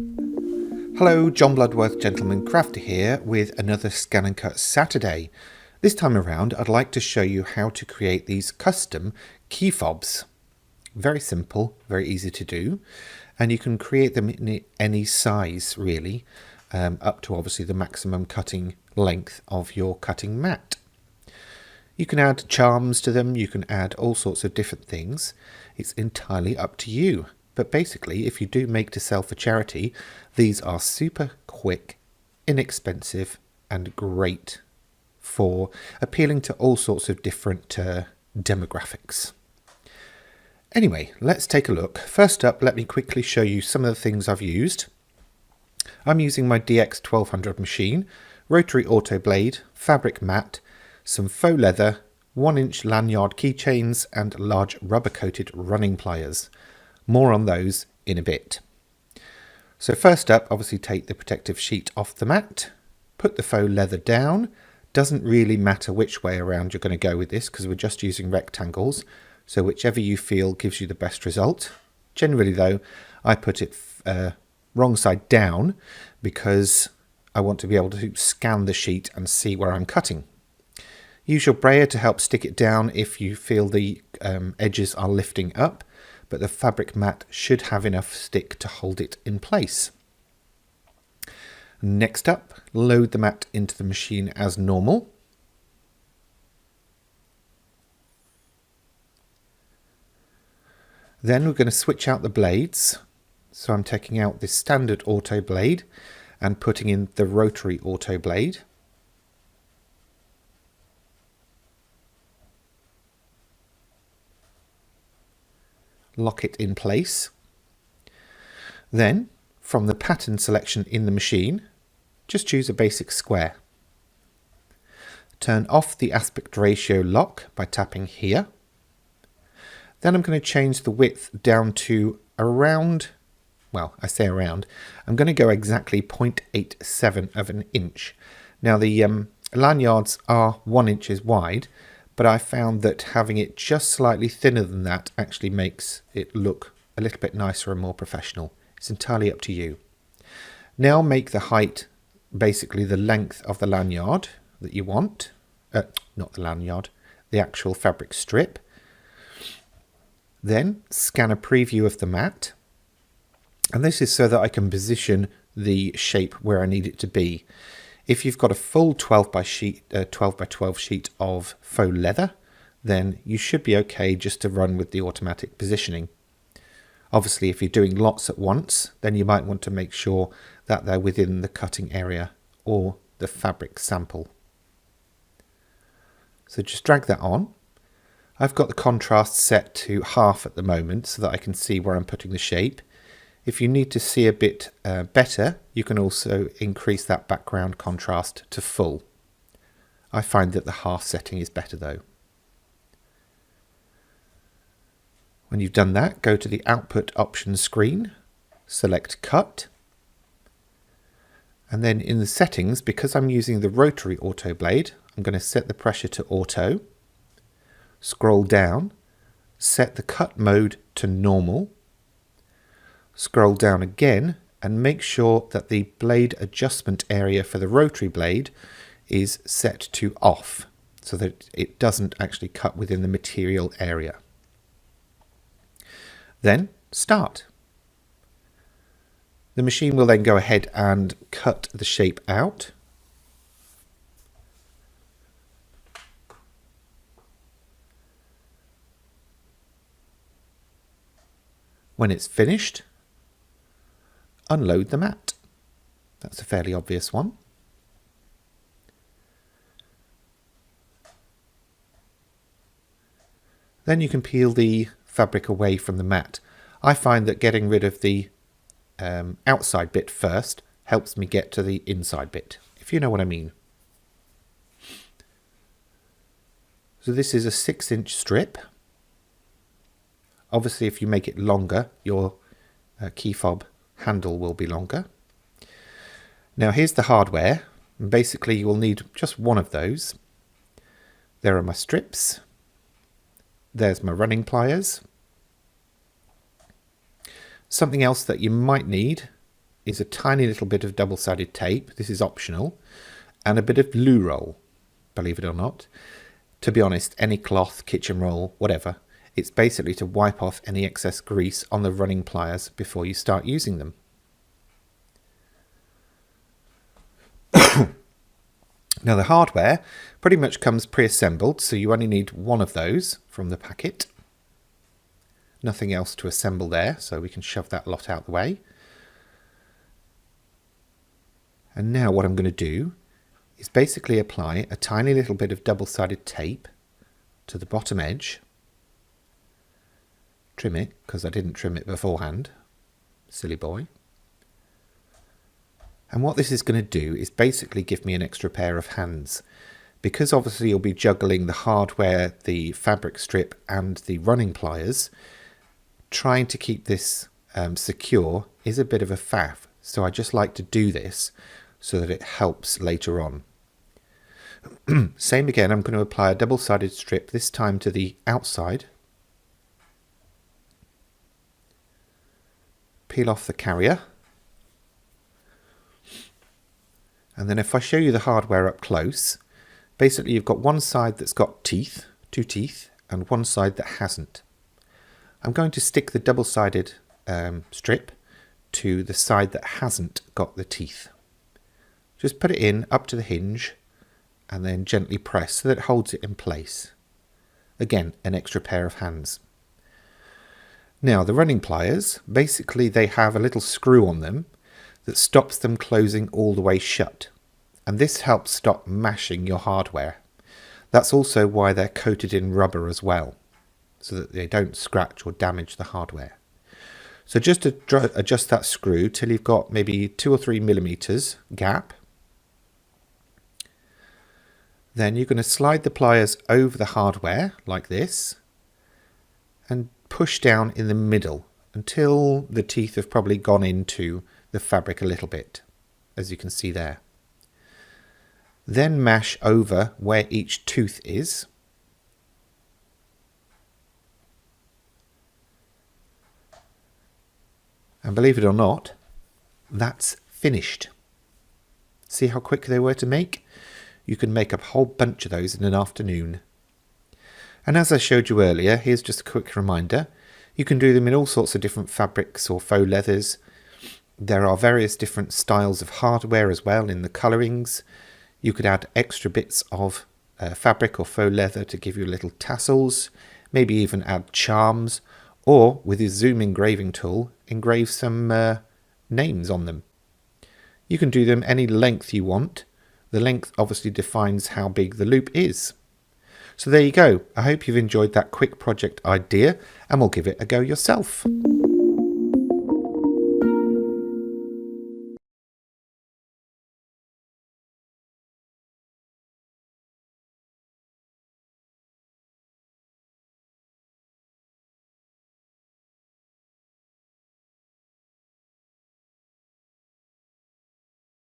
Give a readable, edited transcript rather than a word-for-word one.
Hello, John Bloodworth Gentleman Crafter here with another Scan and Cut Saturday. This time around I'd like to show you how to create these custom key fobs. Very simple, very easy to do, and you can create them in any size really, up to obviously the maximum cutting length of your cutting mat. You can add charms to them, you can add all sorts of different things. It's entirely up to you. But basically, if you do make to sell for charity, these are super quick, inexpensive, and great for appealing to all sorts of different demographics. Anyway, let's take a look. First up, let me quickly show you some of the things I've used. I'm using my DX1200 machine, rotary auto blade, fabric mat, some faux leather, 1-inch lanyard keychains, and large rubber-coated running pliers. More on those in a bit. So first up, obviously take the protective sheet off the mat, put the faux leather down. Doesn't really matter which way around you're going to go with this because we're just using rectangles, so whichever you feel gives you the best result. Generally though, I put it wrong side down because I want to be able to scan the sheet and see where I'm cutting. Use your brayer to help stick it down if you feel the edges are lifting up, but the fabric mat should have enough stick to hold it in place. Next up, load the mat into the machine as normal. Then we're going to switch out the blades. So I'm taking out this standard auto blade and putting in the rotary auto blade. Lock it in place. Then, from the pattern selection in the machine, just choose a basic square. Turn off the aspect ratio lock by tapping here. Then I'm going to change the width down to around, well, I say around, I'm going to go exactly 0.87 of an inch. Now the lanyards are 1 inch wide, but I found that having it just slightly thinner than that actually makes it look a little bit nicer and more professional. It's entirely up to you. Now make the height basically the length of the lanyard that you want. Not the lanyard, the actual fabric strip. Then scan a preview of the mat. And this is so that I can position the shape where I need it to be. If you've got a full 12 by 12 sheet of faux leather, then you should be okay just to run with the automatic positioning. Obviously, if you're doing lots at once, then you might want to make sure that they're within the cutting area or the fabric sample. So just drag that on. I've got the contrast set to half at the moment so that I can see where I'm putting the shape. If you need to see a bit better, you can also increase that background contrast to full. I find that the half setting is better though. When you've done that, go to the output options screen, select cut, and then in the settings, because I'm using the rotary auto blade, I'm going to set the pressure to auto, scroll down, set the cut mode to normal, scroll down again and make sure that the blade adjustment area for the rotary blade is set to off so that it doesn't actually cut within the material area. Then start. The machine will then go ahead and cut the shape out. When it's finished, unload the mat. That's a fairly obvious one. Then you can peel the fabric away from the mat. I find that getting rid of the outside bit first helps me get to the inside bit, if you know what I mean. So this is a 6-inch strip. Obviously, if you make it longer, your key fob handle will be longer. Now here's the hardware. Basically you will need just one of those. There are my strips. There's my running pliers. Something else that you might need is a tiny little bit of double-sided tape. This is optional. And a bit of loo roll, believe it or not. To be honest, any cloth, kitchen roll, whatever. It's basically to wipe off any excess grease on the running pliers before you start using them. Now the hardware pretty much comes pre-assembled, so you only need one of those from the packet. Nothing else to assemble there, so we can shove that lot out the way. And now what I'm going to do is basically apply a tiny little bit of double-sided tape to the bottom edge. Trim it, because I didn't trim it beforehand. Silly boy. And what this is going to do is basically give me an extra pair of hands. Because obviously you'll be juggling the hardware, the fabric strip and the running pliers, trying to keep this secure is a bit of a faff. So I just like to do this so that it helps later on. Same again, I'm going to apply a double-sided strip, this time to the outside. Peel off the carrier. And then if I show you the hardware up close, basically you've got one side that's got teeth, 2 teeth, and one side that hasn't. I'm going to stick the double-sided strip to the side that hasn't got the teeth. Just put it in up to the hinge and then gently press so that it holds it in place. Again, an extra pair of hands. Now the running pliers, basically they have a little screw on them that stops them closing all the way shut. And this helps stop mashing your hardware. That's also why they're coated in rubber as well, so that they don't scratch or damage the hardware. So just to adjust that screw till you've got maybe 2 or 3 millimeters gap. Then you're going to slide the pliers over the hardware like this and push down in the middle until the teeth have probably gone into the fabric a little bit, as you can see there. Then mash over where each tooth is. And believe it or not, that's finished. See how quick they were to make? You can make a whole bunch of those in an afternoon. And as I showed you earlier, here's just a quick reminder. You can do them in all sorts of different fabrics or faux leathers. There are various different styles of hardware as well in the colourings. You could add extra bits of fabric or faux leather to give you little tassels, maybe even add charms, or with your zoom engraving tool, engrave some names on them. You can do them any length you want. The length obviously defines how big the loop is. So there you go. I hope you've enjoyed that quick project idea and will give it a go yourself.